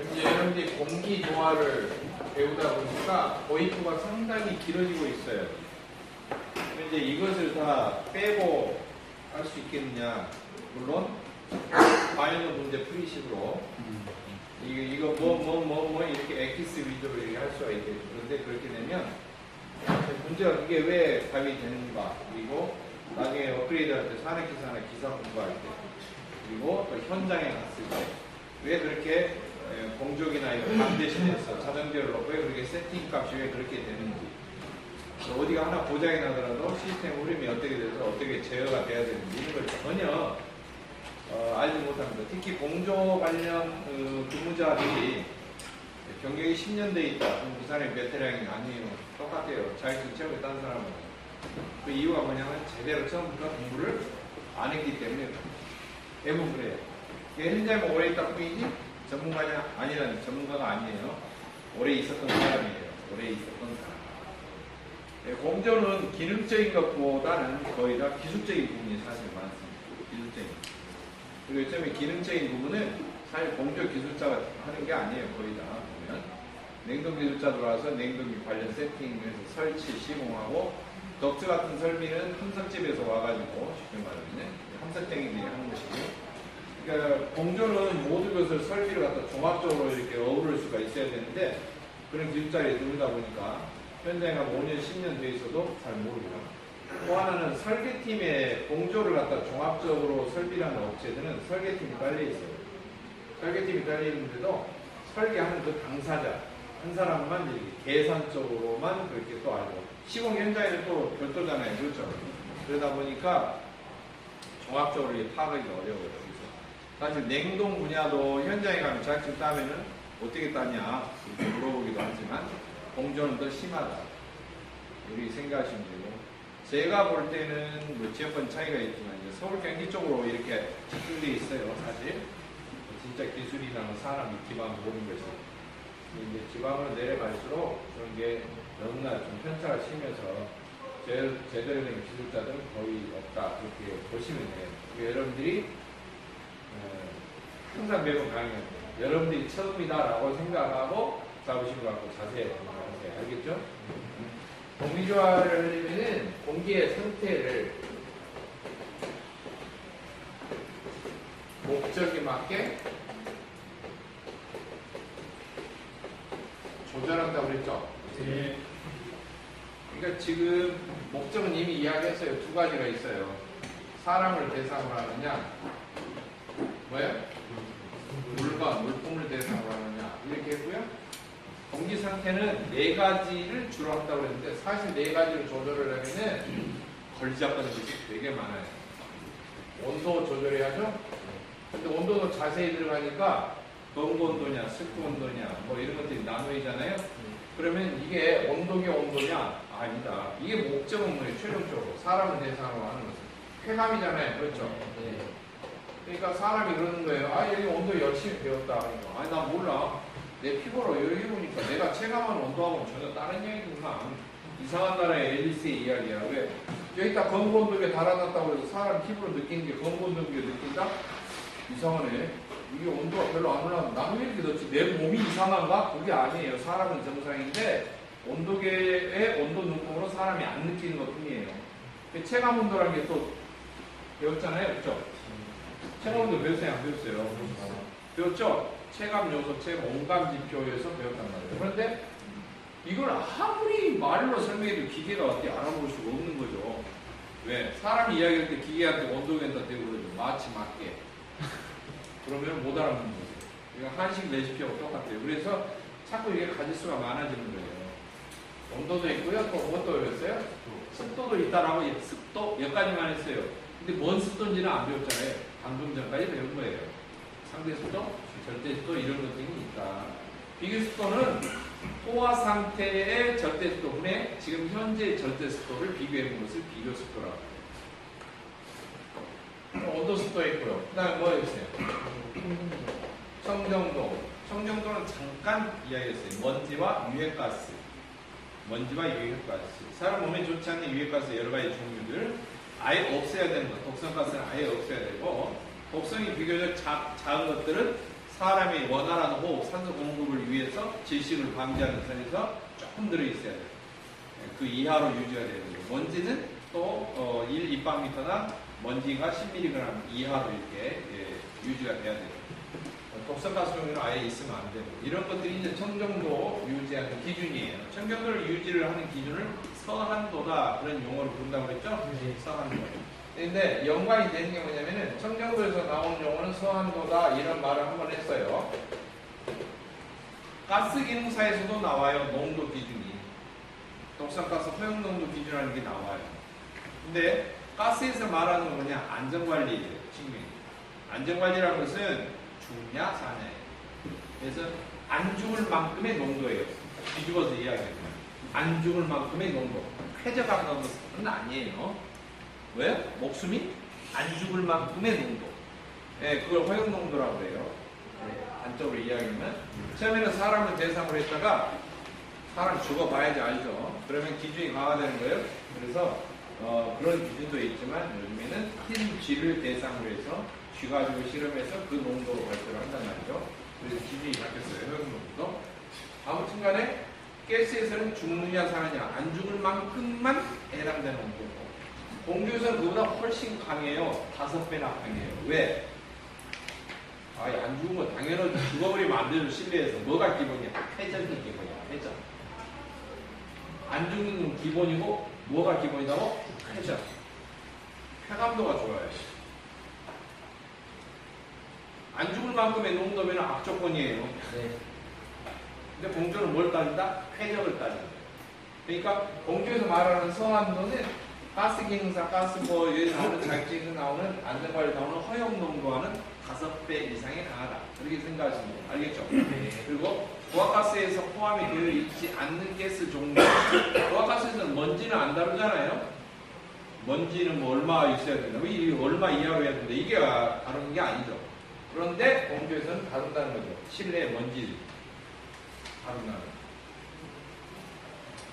이제 여러분들이 공기 조화를 배우다 보니까 도입부가 상당히 길어지고 있어요. 이제 이것을 다 빼고 할 수 있겠느냐? 물론 바이너 문제 풀이식으로 이거 뭐 이렇게 엑기스 위주로 이렇게 할 수가 있겠죠. 그런데 그렇게 되면 문제가 이게 왜 답이 되는가? 그리고 나중에 업그레이드할 때 산업기사나 기사 공부할 때 그리고 또 현장에 갔을 때 왜 그렇게 공족이나 이런 반대신에서 자전거를 놓고 왜 그렇게 세팅 값이 왜 그렇게 되는지 어디가 하나 고장이 나더라도 시스템 흐름이 어떻게 돼서 어떻게 제어가 돼야 되는지 이런 걸 전혀 알지 못합니다. 특히 공조 관련 근무자들이 경력이 10년 돼 있다. 그럼 그 사람이 베테랑이 아니에요. 똑같아요. 자격증 채우고 딴 사람은. 그 이유가 뭐냐면 제대로 처음부터 공부를 안 했기 때문에 대부분 그래요. 현장에 오래 있다 뿐이지 전문가냐 아니라는 전문가가 아니에요. 오래 있었던 사람이에요. 오래 있었던 사람. 공조는 기능적인 것보다는 거의 다 기술적인 부분이 사실 많습니다. 기술적인. 그리고 요즘에 기능적인 부분은 사실 공조 기술자가 하는 게 아니에요. 거의 다 보면 냉동 기술자 들어와서 냉동기 관련 세팅에서 설치, 시공하고 덕트 같은 설비는 함석집에서 와가지고 쉽게 말하면 함석쟁이들이 하는 것이고 그러니까 공조는 모든 것을 설비를 갖다 종합적으로 이렇게 어우를 수가 있어야 되는데 그런 기술자들이 들다 보니까 현장에 한 5년, 10년 돼 있어도 잘 모르고요. 또 하나는 설계팀에 공조를 갖다 종합적으로 설비라는 업체들은 설계팀이 딸려 있어요. 설계팀이 딸려 있는데도 설계하는 그 당사자 한 사람만 이렇게 계산적으로만 그렇게 또 알고 시공 현장에는 또 별도잖아요. 그렇죠? 그러다 보니까 종합적으로 파악하기가 어려워요. 사실 냉동 분야도 현장에 가면 자격증 따면은 어떻게 따냐 이렇게 물어보기도 하지만 공조는 더 심하다. 우리 생각하시면 되고 제가 볼 때는 뭐 지역권 차이가 있지만 이제 서울 경기 쪽으로 이렇게 집중되어 있어요. 사실 진짜 기술이나 사람 기반 모든 것이 이제 지방으로 내려갈수록 그런 게 너무나 좀 편차가 심해서 제대로 된 기술자들은 거의 없다 그렇게 보시면 돼요. 여러분들이 항상 매번 강의합니다. 여러분들이 처음이다라고 생각하고 잡으신 것 같고 자세히 생각하세요. 알겠죠? 공기조화를 하려면 공기의 상태를 목적에 맞게 조절한다고 그랬죠? 네. 그러니까 지금 목적은 이미 이야기했어요. 두 가지가 있어요. 사람을 대상으로 하느냐 뭐예요? 물품을 대상으로 하느냐 이렇게 했고요. 공기 상태는 네 가지를 주로 한다고 했는데 사실 네 가지를 조절을 하면은 걸잡는 것이 되게 많아요. 온도 조절해야죠. 근데 온도도 자세히 들어가니까 검고 온도냐 습도 온도냐 뭐 이런 것들이 나누이잖아요. 그러면 이게 온도계 온도냐? 아니다. 이게 목적은 뭐예요? 최종적으로 사람을 대상으로 하는 것은 쾌감이잖아요. 그렇죠? 네. 그러니까 사람이 그러는 거예요. 아 여기 온도 열심히 배웠다. 그러니까. 아니 나 몰라. 내 피부로 여기 보니까 내가 체감하는 온도하고는 전혀 다른 이야기구나. 이상한 나라의 앨리스의 이야기야. 왜? 여기다 검고 온도계 달아놨다고 해서 사람 피부로 느끼는 게 검고 온도계 느낀다? 이상하네. 이게 온도가 별로 안 올라가면 나는 왜 이렇게 넣지? 내 몸이 이상한가? 그게 아니에요. 사람은 정상인데 온도계의 온도 눈금으로 사람이 안 느끼는 것 뿐이에요. 체감 온도라는 게 또 배웠잖아요. 그렇죠? 체감 온도 배웠어요? 안 배웠어요? 배웠죠? 체감 요소, 체감 온감 지표에서 배웠단 말이에요. 그런데 이걸 아무리 말로 설명해도 기계가 어떻게 알아볼 수가 없는 거죠. 왜? 사람이 이야기할 때 기계한테 온도계에다 대고 그러죠. 마치 맞게. 그러면 못 알아듣는 거죠. 그러니까 한식 레시피하고 똑같아요. 그래서 자꾸 이게 가짓수가 많아지는 거예요. 온도도 있고요. 또 뭐도 배웠어요? 습도도 있다라고 습도 몇 가지만 했어요. 근데 뭔 습도인지는 안 배웠잖아요. 방금 전까지 배운 거예요. 상대 습도, 절대 습도 이런 것들이 있다. 비교 습도는 포화 상태의 절대 습도분에 지금 현재 절대 습도를 비교해 본 것을 비교 습도라고 해요. 온도 습도 있고요. 그 다음에 뭐 있어요? 청정도. 청정도는 잠깐 이야기했어요. 먼지와 유해가스. 먼지와 유해가스. 사람 몸에 좋지 않는 유해가스 여러 가지 종류들 아예 없애야 되는 것. 독성가스는 아예 없애야 되고 독성이 비교적 작은 것들은 사람이 원활한 호흡, 산소 공급을 위해서 질식을 방지하는 선에서 조금 들어있어야 돼요. 그 이하로 유지가 되는 거예요. 먼지는 또 1立方미터나 먼지가 10mg 이하로 이렇게 유지가 돼야 돼요. 독성가스 종류는 아예 있으면 안 되고 이런 것들이 이제 청정도 유지하는 기준이에요. 청정도를 유지를 하는 기준을 서한도다 그런 용어를 부른다고 그랬죠? 서한도. 근데 연관이 되는 게 뭐냐면은 청정도에서 나온 용어는 서한도다 이런 말을 한번 했어요. 가스 기능사에서도 나와요. 농도 기준이. 독성가스 허용농도 기준이라는 게 나와요. 근데 가스에서 말하는 건 뭐냐? 안전관리예요. 측면이. 안전관리라는 것은 죽냐 사냐예요. 그래서 안 죽을 만큼의 농도예요. 뒤집어서 이야기하면 안 죽을 만큼의 농도. 쾌적한 것은 아니에요. 왜? 목숨이 안 죽을 만큼의 농도. 네, 그걸 허용농도라고 해요. 단적으로 이야기하면 처음에는 사람을 대상으로 했다가 사람 죽어봐야지 알죠. 그러면 기준이 강화되는 거예요. 그래서 그런 기준도 있지만 요즘에는 흰 쥐를 대상으로 해서 쥐 가지고 실험해서 그 농도로 발표를 한단 말이죠. 그래서 기준이 바뀌었어요. 허용농도. 아무튼 간에 가스에서는 죽느냐 사느냐 안 죽을 만큼만 해당되는 농도고 공기에서는 그보다 훨씬 강해요. 5배나 강해요. 왜? 아예 안 죽으면 당연히 죽어버리면 안 되죠. 실내에서. 뭐가 기본이야? 회전이 기본이야. 회전. 안 죽는 건 기본이고 뭐가 기본이라고? 회전. 쾌감도가 좋아요. 안 죽을 만큼의 농도면 악조건이에요. 네. 근데 공조는 뭘 따진다? 쾌적을 따진다. 그러니까 공조에서 말하는 서한도는 가스 기능사, 가스 여기서 나오는 자격증에서 나오는 안전관리 나오는 허용 농도와는 5배 이상이 강하다. 그렇게 생각하시면 돼요. 알겠죠? 네. 그리고 부화가스에서 포함이 되어 있지 않는 가스 종류. 부화가스에서는 먼지는 안 다루잖아요. 먼지는 뭐 얼마 있어야 된다. 이게 얼마 이하로 해야 된다. 이게 다루는 게 아니죠. 그런데 공조에서는 다룬다는 거죠. 실내 먼지를 다룬다는 거죠.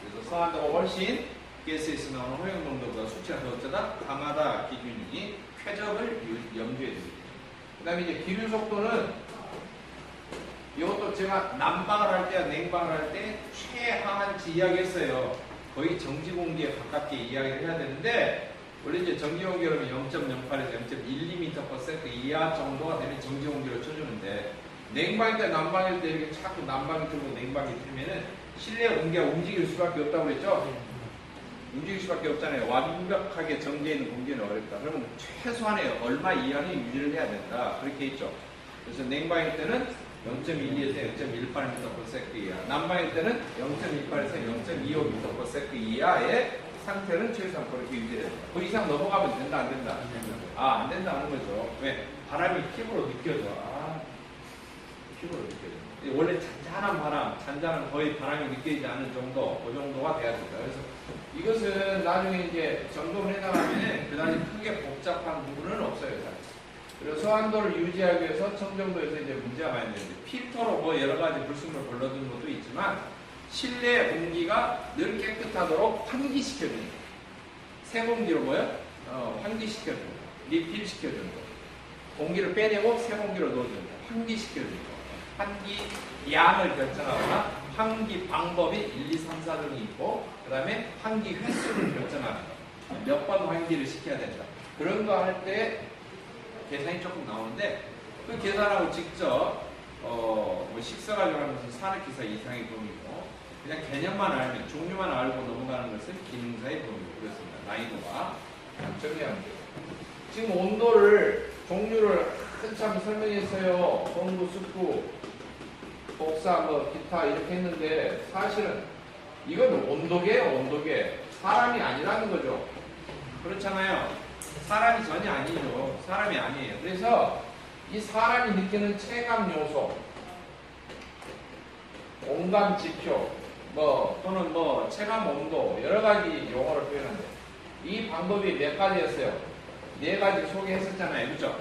그래서 서한도가 훨씬 가스에서 나오는 허용 농도보다 수치가 더 어쩌다 강하다 기준이 쾌적을 염두에 둡니다. 그 다음에 이제 기류 속도는 이것도 제가 난방을 할 때와 냉방을 할 때 최하한치 이야기했어요. 거의 정지 공기에 가깝게 이야기를 해야 되는데 원래 이제 정지 공기라면 0.08에서 0.12m/s 이하 정도가 되면 정지 공기로 쳐주는데 냉방일 때 난방일 때 이렇게 자꾸 난방이 틀고 냉방이 틀면은 실내 공기가 움직일 수밖에 없다고 그랬죠? 움직일 수밖에 없잖아요. 완벽하게 정지해 있는 공기는 어렵다. 그러면 최소한의 얼마 이하는 유지를 해야 된다. 그렇게 있죠. 그래서 냉방일 때는 0.12에서 0.18m/s 이하, 난방일 때는 0.18에서 0.25m/s 이하의 상태는 최소한 그렇게 유지해야 된다. 그 이상 넘어가면 된다, 안 된다? 안 된다는 거죠. 왜? 바람이 피부로 느껴져. 피부로 느껴져. 원래 잔잔한 바람, 잔잔한 거의 바람이 느껴지지 않는 정도, 그 정도가 돼야 된다. 그래서 이것은 나중에 이제 점검을 해나가면 그다지 크게 복잡한 부분은 없어요. 그래서 서한도를 유지하기 위해서 청정도에서 이제 문제가 많이 되는데 필터로 뭐 여러 가지 불순물 걸러주는 것도 있지만 실내 공기가 늘 깨끗하도록 환기시켜주는 거. 새 공기로 뭐요? 환기시켜주는 거. 리필시켜주는 거. 공기를 빼내고 새 공기로 넣어주는 거. 환기시켜주는 거. 환기 양을 결정하거나 환기 방법이 1, 2, 3, 4 등이 있고 그 다음에 환기 횟수를 결정하는 거. 몇 번 환기를 시켜야 된다. 그런 거 할 때 계산이 조금 나오는데 그 계산하고 직접 뭐 식사가지고 하는 것은 산업기사 이상의 범위고 그냥 개념만 알면 종류만 알고 넘어가는 것은 기능사의 범위고 그렇습니다. 난이도가 정리하면 돼요. 지금 온도를 종류를 한참 설명했어요. 공부, 숙부, 복사, 뭐 기타 이렇게 했는데 사실은 이건 온도계예요. 온도계. 사람이 아니라는 거죠. 그렇잖아요. 사람이 전혀 아니죠. 사람이 아니에요. 그래서 이 사람이 느끼는 체감 요소, 온감 지표, 또는 체감 온도 여러 가지 용어를 표현하는데 이 방법이 몇 가지였어요? 4가지 소개했었잖아요. 그죠?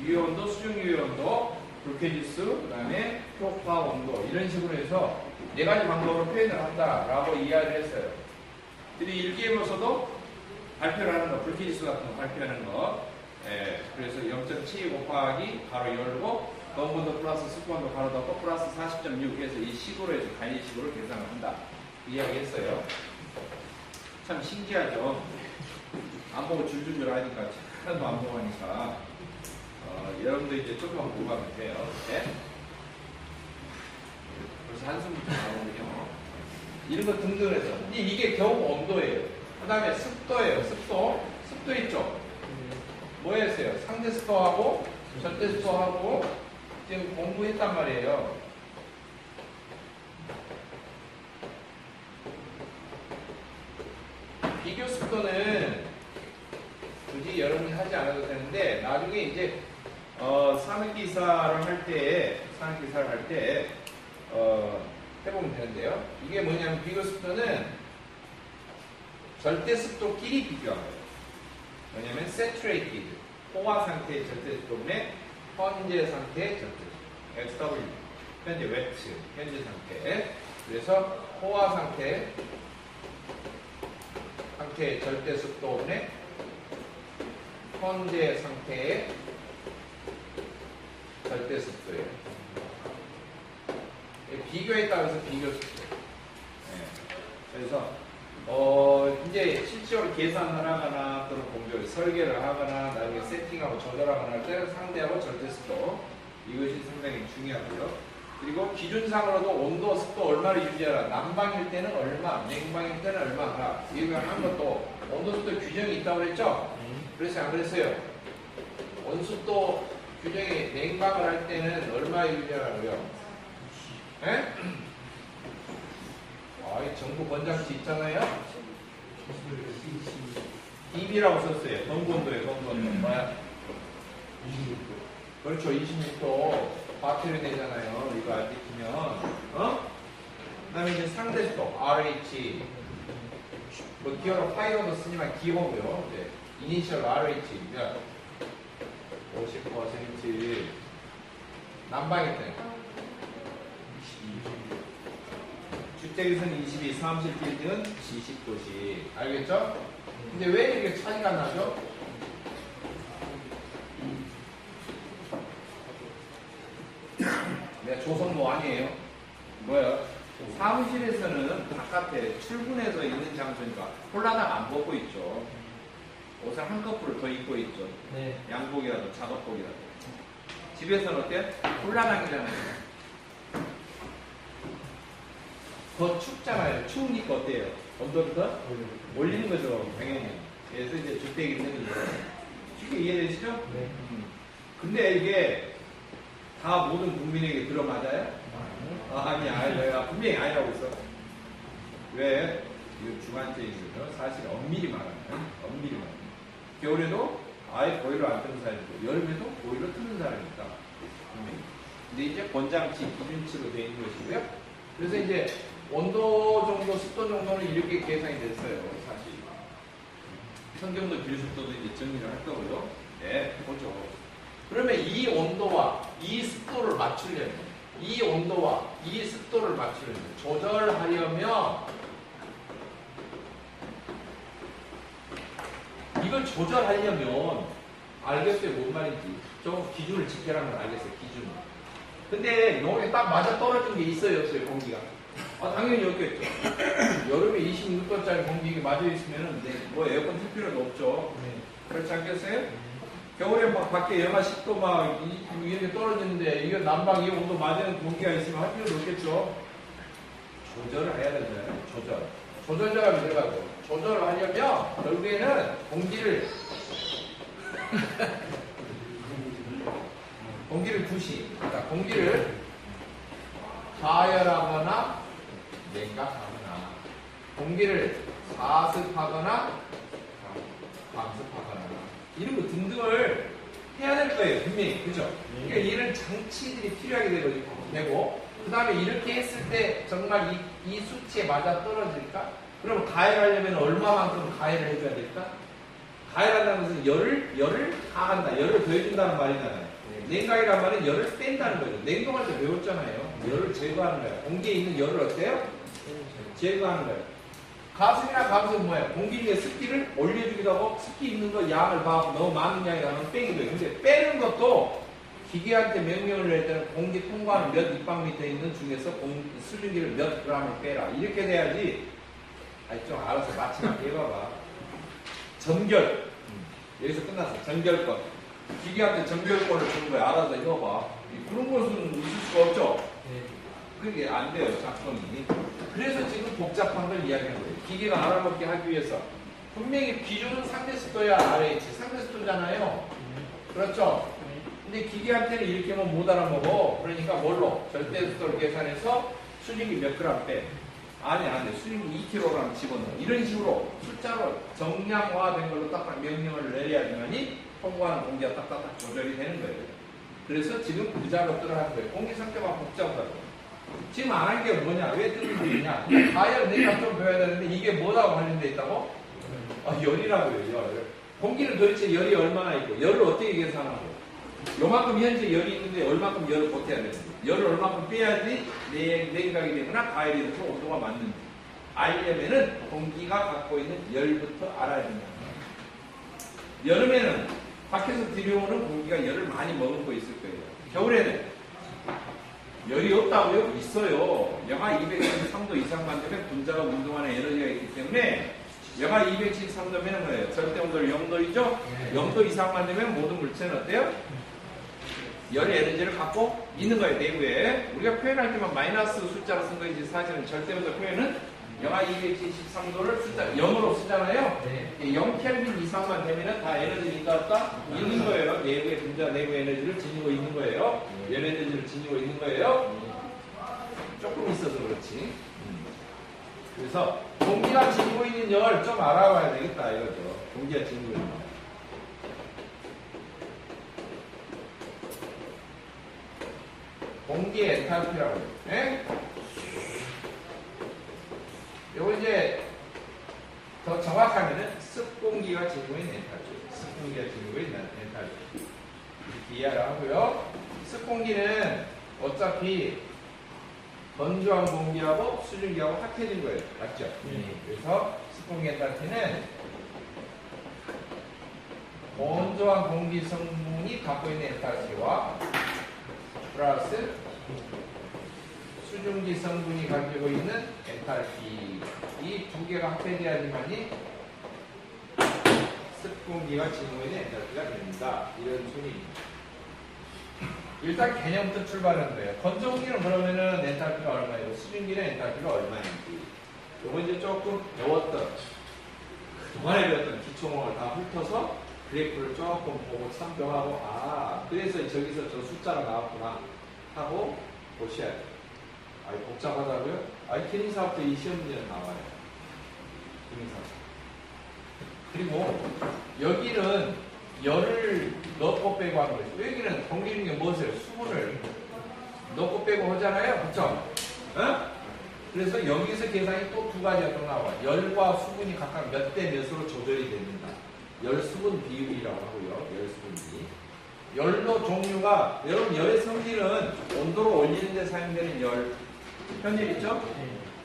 유효온도, 수중유효온도, 불쾌지수, 그 다음에 효과 온도 이런 식으로 해서 4가지 방법으로 표현을 한다라고 이야기를 했어요. 근데 일기예보서도 발표를 하는 거, 불쾌지수 같은 거 발표하는 거. 그래서 0.72 곱하기 가로 열고 건분도 플러스 습관도 바로 더 플러스 40.6 해서 이 식으로 해서 간이식으로 계산을 한다. 이야기했어요. 참 신기하죠. 안 보고 줄줄줄 하니까 하나도 안 보고 하니까 여러분들 이제 조금만 보고 가면 돼요. 네? 벌써 한숨부터 나오군요. 이런 거 등등 해서 이게 겨우 온도예요. 그 다음에 습도예요. 습도 있죠. 뭐 했어요? 상대 습도하고 절대 습도하고 지금 공부했단 말이에요. 비교 습도는 굳이 여러분이 하지 않아도 되는데 나중에 이제 산업기사를 할 때 해보면 되는데요. 이게 뭐냐면 비교 습도는 절대 습도끼리 비교한 거예요. 뭐냐면 saturated 포화 상태의 절대 습도분의 현재 상태의 절대 습도 XW 현재 wet 현재 상태. 그래서 포화 상태의 절대 습도분의 현재 상태의 절대 습도예요. 비교했다고 해서 비교 습도. 그래서 이제 실제로 계산을 하거나 또는 공조를 설계를 하거나 나중에 세팅하고 조절하거나 할 때 상대하고 절대 습도 이것이 상당히 중요하고요. 그리고 기준상으로도 온도, 습도 얼마를 유지하라. 난방일 때는 얼마, 냉방일 때는 얼마라. 이거 한 것도 온도, 습도 규정이 있다고 그랬죠? 그랬어요, 안 그랬어요? 온습도 규정이 냉방을 할 때는 얼마 유지하라고요? 예? 이 정부 권장치 있잖아요? DB라고 썼어요. 건고온도예요, 건고온도. 뭐야? 26도. 그렇죠, 26도. 과태료 되잖아요. 이거 안 지키면. 그 다음에 이제 상대수도, RH. 뭐, 기어로 파이어도 쓰지만 기호고요. 이제, 이니셜 RH. 그러니까 50% 난방일 때. 주택에서는 22, 사무실 빌딩은 70도씩. 알겠죠? 근데 왜 이렇게 차이가 나죠? 내가 조선모 아니에요. 뭐야? 사무실에서는 바깥에 출근해서 있는 장소니까 홀라당 안 벗고 있죠. 옷을 한 커플을 더 입고 있죠. 네. 양복이라도 작업복이라도. 집에서는 어때요? 홀라당이잖아요. 더 춥잖아요. 추우니까 어때요? 온도부터 올리는 거죠, 당연히. 그래서 이제 주택 있는 거죠. 쉽게 이해되시죠? 네. 근데 이게 다 모든 국민에게 들어맞아요? 아니야. 내가 분명히 아니라고 있어. 왜? 이거 주관적인 거죠. 사실 엄밀히 말하면. 겨울에도 아예 보일러 안 뜨는 사람이 있고, 여름에도 보일러 트는 사람이 있다. 근데 이제 권장치, 기준치로 되어 있는 것이고요. 그래서 이제 온도 정도, 습도 정도는 이렇게 계산이 됐어요, 사실. 성경도 비례습도도 이제 정리를 할 거고요. 네, 보죠. 그러면 이 온도와 이 습도를 맞추려면, 이 온도와 이 습도를 맞추려면, 조절하려면, 이걸 조절하려면, 알겠어요, 뭔 말인지. 좀 기준을 지켜라는 걸 알겠어요, 기준을. 근데 여기 딱 맞아 떨어진 게 있어요, 없어요, 공기가? 당연히 여기겠죠. 여름에 26도짜리 공기 이게 맞아 있으면은 뭐 에어컨 틀 필요도 없죠. 그렇지 않겠어요? 겨울에 막 밖에 영하 10도 막 이렇게 떨어지는데 이거 난방 이 온도 맞는 공기가 있으면 할 필요도 없겠죠. 조절을 해야 되잖아요. 조절자가 들어가고 조절을 하려면 결국에는 공기를 그러니까 공기를 가열하거나 냉각하거나 공기를 사습하거나 방습하거나 이런 거 등등을 해야 될 거예요, 분명히. 그죠? 그러니까 이런 장치들이 필요하게 되고 그 다음에 이렇게 했을 때 정말 이 수치에 맞아 떨어질까? 그럼 가열하려면 얼마만큼 가열을 해줘야 될까? 가열한다는 것은 열을 가한다, 열을 더해준다는 말이잖아요. 냉각이란 말은 열을 뺀다는 거죠. 냉동할 때 배웠잖아요. 열을 제거하는 거예요. 공기에 있는 열을 어때요? 제거하는 거예요. 가습이나 감습은 뭐예요? 공기 중에 습기를 올려주기도 하고 습기 있는 거 양을 봐고 너무 많은 양이 나면 빼기도 해요. 근데 빼는 것도 기계한테 명령을 낼 때는 공기 통과하는 몇 입방미터 있는 중에서 수증기를 몇 g을 빼라. 이렇게 돼야지. 아니, 좀 알아서 마지막에 해봐봐. 전결. 여기서 끝났어. 전결권. 기계한테 전결권을 주는 거야. 알아서 해봐. 그런 것은 있을 수가 없죠? 그게 안 돼요. 작성이. 그래서 지금 복잡한 걸 이야기하는 거예요. 기계가 알아먹게 하기 위해서. 분명히 기준은 상대속도야, RH. 상대속도잖아요. 그렇죠? 근데 기계한테는 이렇게 하면 못 알아먹어. 그러니까 뭘로? 절대속도를 계산해서 수증기 몇 그램 빼. 아니, 수증기 2kg 집어넣어. 이런 식으로 숫자로 정량화된 걸로 딱딱 명령을 내려야지만이 통과하는 공기가 딱딱딱 조절이 되는 거예요. 그래서 지금 그 작업들을 하는 거예요. 공기 상태가 복잡하다고. 지금 안 한 게 뭐냐? 왜 뜨는지냐? 가열 내가 좀 배워야 되는데 이게 뭐라고 관련돼 있다고? 열이라고요, 열. 공기는 도대체 열이 얼마나 있고, 열을 어떻게 계산하고, 요만큼 현재 열이 있는데 얼마큼 열을 보태야 되는지, 열을 얼마큼 빼야지 냉각이 되거나 가열이 돼서 온도가 맞는지 알려면은 공기가 갖고 있는 열부터 알아야 된다. 여름에는 밖에서 들여오는 공기가 열을 많이 머금고 있을 거예요. 겨울에는 열이 없다고요? 있어요. 영하 273도 이상만 되면 분자가 운동하는 에너지가 있기 때문에 영하 273도면 뭐예요? 절대 온도를 0도이죠? 0도 이상만 되면 모든 물체는 어때요? 열의 에너지를 갖고 있는 거예요, 내부에. 우리가 표현할 때만 마이너스 숫자로 쓴 거지 사실은 절대 온도 표현은 영하 273도를 숫자 0으로 쓰잖아요. 0켈빈 이상만 되면 다 에너지를 있다 없다? 있는 거예요. 내부의 분자 내부 에너지를 지니고 있는 거예요. 열 에너지를 지니고 있는 거예요. 조금 있어서 그렇지. 그래서 공기가 지니고 있는 열 좀 알아봐야 되겠다 이거죠. 공기가 지니고 있는 열. 공기의 엔탈피라고 해요. 요거 이제 더 정확하게는 습공기가 지니고 있는 엔탈피. 습공기가 지니고 있는 엔탈피. 이렇게 이해를 하고요. 습공기는 어차피 건조한 공기하고 수증기하고 합해진 거예요. 맞죠? 그래서 습공기 엔탈피는 건조한 공기 성분이 갖고 있는 엔탈피와 플러스 수증기 성분이 가지고 있는 엔탈피 이 두 개가 합해져야지만이 습공기가 지니고 있는 엔탈피가 됩니다. 이런 순위입니다. 일단 개념부터 출발하는 거예요. 건조 공기는 그러면은 엔탈피가 얼마예요? 수증기는 엔탈피가 얼마인지. 요거 이제 조금 배웠던 그동안에 배웠던 기초목을 다 훑어서 그래프를 조금 보고 참조하고 그래서 저기서 저 숫자가 나왔구나 하고 보셔야 돼요. 복잡하다고요? 기능사업도 이 시험 문제는 나와요. 기능사업. 그리고 여기는 열을 넣고 빼고 하는 거죠. 여기는 공기 중에 무엇을? 수분을 넣고 빼고 하잖아요. 그렇죠? 그래서 여기서 계산이 또 두 가지가 또 나와. 열과 수분이 각각 몇 대 몇으로 조절이 됩니다. 열 수분 비율이라고 하고요. 열 수분 비율. 열로 종류가 여러분 열의 성질은 온도를 올리는 데 사용되는 열 현재 있죠?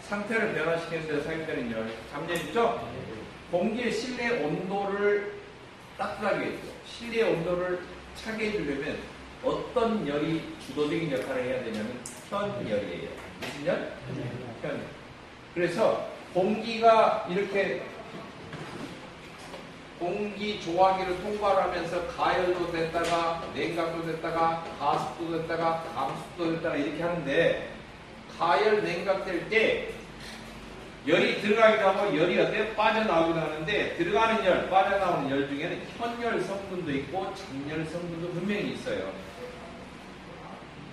상태를 변화시키는 데 사용되는 열 잠재 있죠? 공기의 실내 온도를 따뜻하게 해주죠. 실내 온도를 차게 해주려면 어떤 열이 주도적인 역할을 해야 되냐면 현열이에요. 무슨 열? 현. 그래서 공기가 이렇게 공기 조화기를 통과를 하면서 가열도 됐다가 냉각도 됐다가 가습도 됐다가 감습도 됐다가 이렇게 하는데 가열 냉각될 때 열이 들어가기도 하고 열이 어때요? 빠져나오기도 하는데 들어가는 열, 빠져나오는 열 중에는 현열 성분도 있고 장열 성분도 분명히 있어요.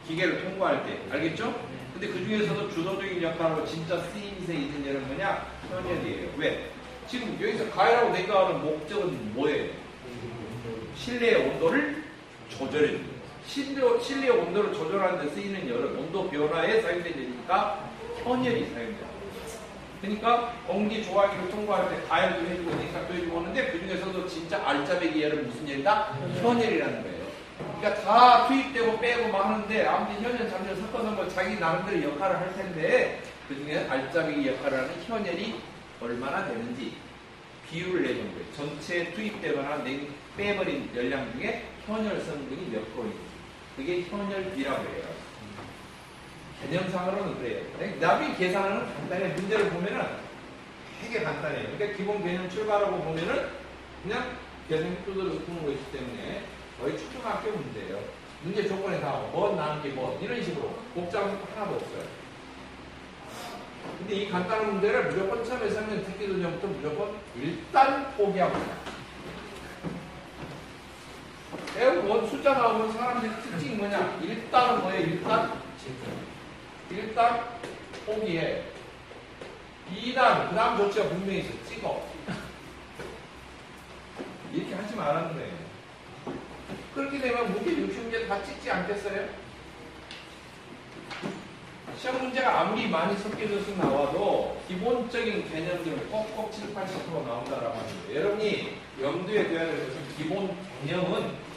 기계를 통과할 때. 알겠죠? 근데 그 중에서도 주도적인 역할하고 진짜 쓰임새 있는 열은 뭐냐? 현열이에요. 왜? 지금 여기서 가열하고 냉각하는 목적은 뭐예요? 실내의 온도를 조절해주는 거예요. 실내의 온도를 조절하는 데 쓰이는 열은 온도 변화에 사용된 열이니까 현열이 사용돼요. 그러니까 공기 조화기를 통과할 때 가열도 해주고 냉각도 해주고 하는데 그 중에서도 진짜 알짜배기 열은 무슨 열이다? 현열이라는 거예요. 그러니까 다 투입되고 빼고 막 하는데 아무튼 현열, 잠열 섞어서 뭐 자기 나름대로 역할을 할 텐데 그 중에 알짜배기 역할을 하는 현열이 얼마나 되는지 비율을 내는 거예요. 전체 투입되거나 빼버린 열량 중에 현열 성분이 몇 프로인지 그게 현혈비라고 해요. 개념상으로는 그래요. 나중에 계산은 간단해. 문제를 보면은 되게 간단해요. 그러니까 기본 개념 출발하고 보면은 그냥 계산 뚜드러 푸는 거 있기 때문에 거의 초등학교 문제예요. 문제 조건에 다 나는 게 이런 식으로 복잡한 거 하나도 없어요. 근데 이 간단한 문제를 무조건 처음에 설명 듣기도 전부터 무조건 일단 포기하고 있어요. 숫자 나오면 사람들이 특징이 뭐냐? 일단은 뭐예요? 일단 포기해. 2단, 그 다음 조치가 분명히 있어. 찍어. 이렇게 하지 말았는데. 그렇게 되면 문제 60문제 다 찍지 않겠어요? 시험 문제가 아무리 많이 섞여져서 나와도 기본적인 개념들은 꼭꼭 7, 80% 나온다라고 하는데 여러분이 염두에 둬야 될 것은 기본 개념은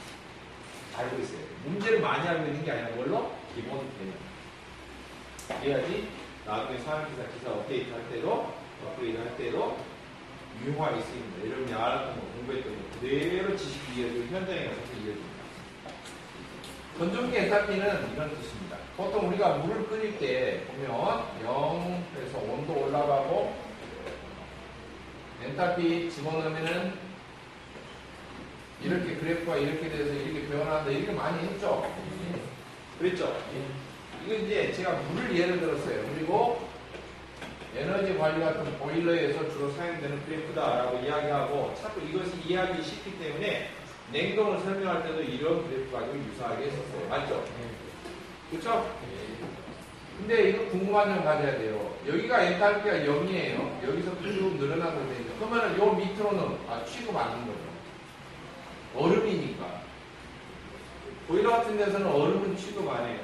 알고 있어요. 문제를 많이 알고 있는 게 아니라 뭘로? 기본 개념. 그래야지 나중에 사회기사 기사 업데이트 할 때도 업그레이드 할 때도 유용하게 있습니다. 여러분이 알았던 거 공부했던 거 그대로 지식이 이어지고 현장에 가서 이어집니다. 건조기 엔탈피는 이런 뜻입니다. 보통 우리가 물을 끓일 때 보면 0에서 온도 올라가고 엔탈피 집어넣으면은 이렇게 그래프가 이렇게 돼서 이렇게 변화한다 이렇게 많이 했죠? 그랬죠? 이거 이제 제가 물을 예를 들었어요. 그리고 에너지 관리 같은 보일러에서 주로 사용되는 그래프다라고 이야기하고 자꾸 이것이 이해하기 쉽기 때문에 냉동을 설명할 때도 이런 그래프 가지고 유사하게 했었어요. 맞죠? 그렇죠? 근데 이거 궁금한 점 가져야 돼요. 여기가 엔탈피가 0이에요. 여기서 쭉 늘어난 거죠. 그러면 요 밑으로는 취급 안 하는 거죠. 얼음이니까. 보일러 같은 데서는 얼음은 취급 안 해요.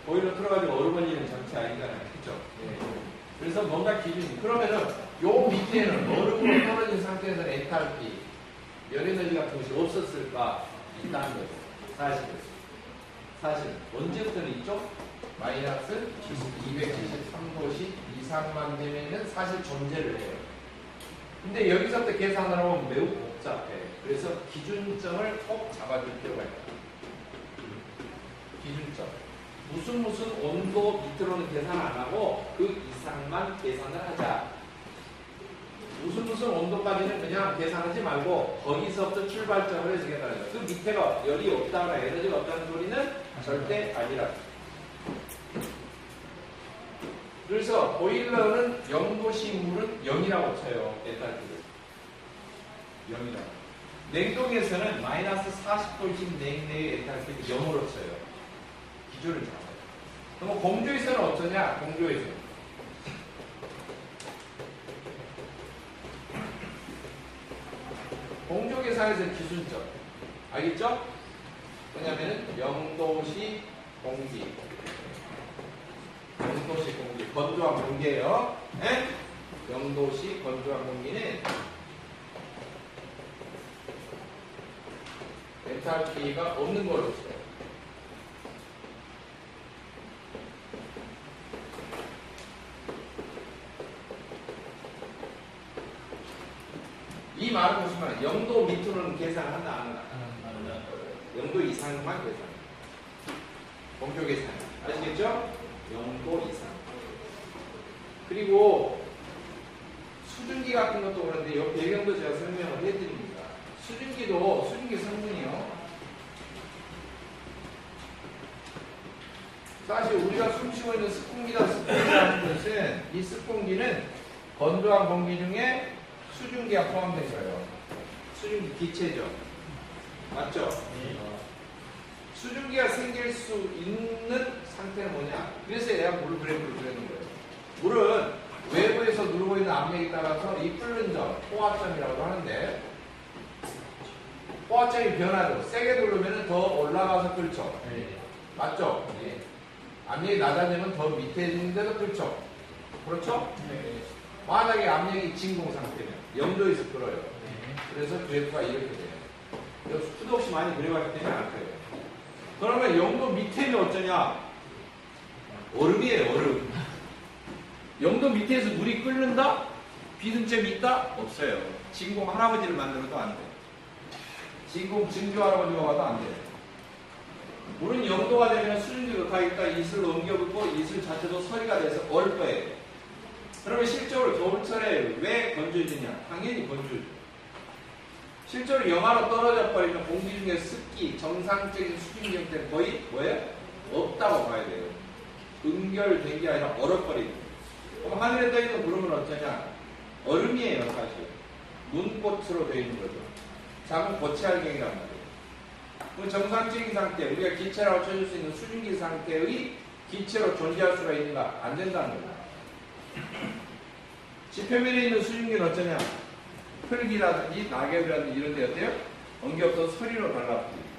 보일러 틀어가지고 얼음 올리는 장치 아니잖아요. 그렇죠? 그래서 뭔가 기준이. 그러면은 요 밑에는 얼음으로 떨어진 상태에서는 엔탈피, 열에너지 같은 것이 없었을까? 있다는 거죠. 사실 언제부터는 있죠? 마이너스 273도씨 이상만 되면은 사실 존재를 해요. 근데 여기서부터 계산을 하면 매우 복잡해. 그래서 기준점을 꼭 잡아줄 필요가 있다. 기준점. 무슨 온도 밑으로는 계산 안 하고 그 이상만 계산을 하자. 무슨 온도까지는 그냥 계산하지 말고 거기서부터 출발점을 해서 계산하자. 그 밑에가 열이 없다거나 에너지가 없다는 소리는 절대 아니라. 그래서 보일러는 0도씨 물은 0이라고 쳐요. 엔탈피를. 0이라고. 냉동에서는 마이너스 40도씨 냉내의 엔탈피를 0으로 쳐요. 기준을 잡아요. 그럼 공조에서는 어떠냐? 공조에서. 공조 계산에서 기준점. 알겠죠? 왜냐면은 0도씨 공기. 0도씨 공기. 건조한 공기예요. 네? 0도씨 건조한 공기는 엔탈피가 없는 걸로 써요. 이 말을 보시면 0도 밑으로는 계산을 한다 안 한다? 0도 이상만 계산. 공조 계산. 아시겠죠? 0도 이상. 그리고 수증기 같은 것도 그런데 이 배경도 제가 설명을 해드립니다. 수증기 성분이요. 사실 우리가 숨쉬고 있는 스폰기라는 것은 이 스폰기는 건조한 공기 중에 수증기가 포함된 거예요. 수증기 기체죠. 맞죠? 수증기가 생길 수 있는 상태는 뭐냐? 그래서 내가 물 그래프를 그리는 거예요. 물은 외부에서 누르고 있는 압력에 따라서 이 끓는 점, 포화점이라고 하는데 포화점이 변하죠. 세게 누르면 더 올라가서 끓죠. 맞죠? 압력이 낮아지면 더 밑에 있는데도 끓죠. 그렇죠? 만약에 압력이 진공 상태면 0도에서 끓어요. 그래서 그래프가 이렇게 돼요. 수도 없이 많이 그려봤기 때문에 알 거예요. 그러면 0도 밑에는 어쩌냐? 얼음이에요, 얼음. 0도 밑에서 물이 끓는다? 비등점이 있다? 없어요. 진공 할아버지를 만들어도 안 돼. 진공 증조 할아버지가 와도 안 돼. 물은 0도가 되면 수증기 녹화니까 이슬을 옮겨붙고 이슬 자체도 서리가 돼서 얼 거예요. 그러면 실제로 겨울철에 왜 건조해지냐? 당연히 건조해져. 실제로 영하로 떨어져 버리면 공기 중에 습기, 정상적인 수증기 형태는 거의 뭐예요? 없다고 봐야 돼요. 응결된 게 아니라 얼어버리는 거예요. 그럼 하늘에 떠있는 구름은 어쩌냐? 얼음이에요, 사실. 눈꽃으로 되어 있는 거죠. 작은 고체알갱이란 말이에요. 그 정상적인 상태, 우리가 기체라고 쳐줄 수 있는 수증기 상태의 기체로 존재할 수가 있는가? 안 된다는 거예요. 지표면에 있는 수증기는 어쩌냐? 흙이라든지 낙엽이라든지 이런 데 어때요? 엉겨서 서리로 달라붙어요.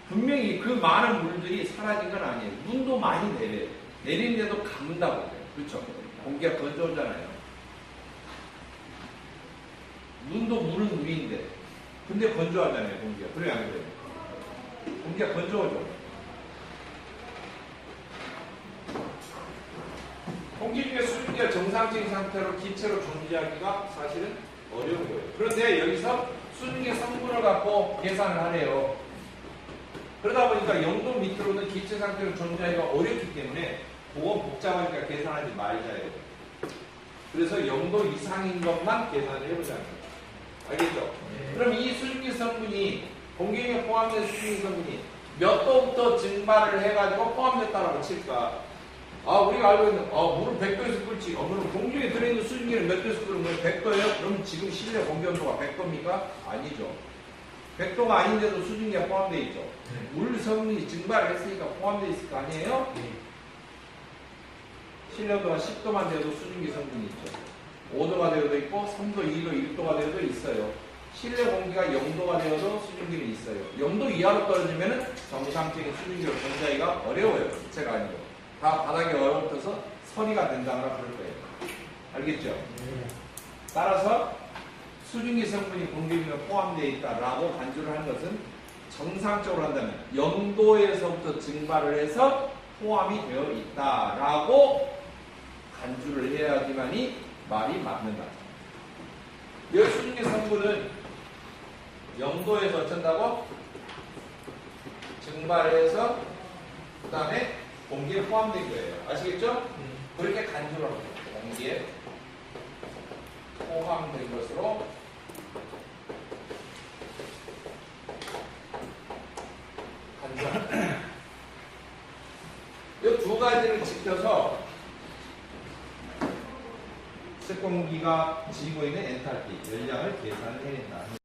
분명히 그 많은 물들이 사라진 건 아니에요. 눈도 많이 내려요. 내리는데도 감는다고 해요. 그렇죠? 공기가 건조하잖아요. 눈도 물은 물인데 근데 건조하잖아요. 공기가. 그래요 안 그래요? 공기가 건조하죠. 공기 중에 수증기가 정상적인 상태로 기체로 존재하기가 사실은 어려운 거예요. 그런데 여기서 수증기 성분을 갖고 계산을 하래요. 그러다 보니까 0도 밑으로는 기체 상태로 존재하기가 어렵기 때문에 그건 복잡하니까 계산하지 말자예요. 그래서 0도 이상인 것만 계산을 해보자는 거예요. 알겠죠? 네. 그럼 이 수증기 성분이 공기에 포함된 수증기 성분이 몇 도부터 증발을 해가지고 포함됐다라고 칠까? 우리가 알고 있는, 물은 100도에서 끓지. 그럼 공중에 들어있는 수증기는 몇 도에서 끓으면 100도예요? 그럼 지금 실내 공기 온도가 100도입니까? 아니죠. 100도가 아닌데도 수증기가 포함되어 있죠. 네. 물 성분이 증발을 했으니까 포함되어 있을 거 아니에요? 네. 실내 온도가 10도만 돼도 수증기 성분이 있죠. 5도가 되어도 있고 3도, 2도, 1도가 되어도 있어요. 실내 공기가 0도가 되어도 수증기는 있어요. 0도 이하로 떨어지면 정상적인 수증기로 존재하기가 어려워요. 기체가 아니고. 다 바닥에 얼어붙어서 서리가 된다거나 그럴 거예요. 알겠죠? 따라서 수증기 성분이 공기 중에 포함되어 있다라고 간주를 하는 것은 정상적으로 한다면 0도에서부터 증발을 해서 포함이 되어 있다라고 간주를 해야지만이 말이 맞는다. 이 수증기 성분은 0도에서 어쩐다고? 증발해서 그 다음에 공기에 포함된 거예요. 아시겠죠? 그렇게 간주를 합니다. 공기에 포함된 것으로 간주합니다. 이 두 가지를 지켜서 습공기가 지니고 있는 엔탈피, 열량을 계산을 해낸다.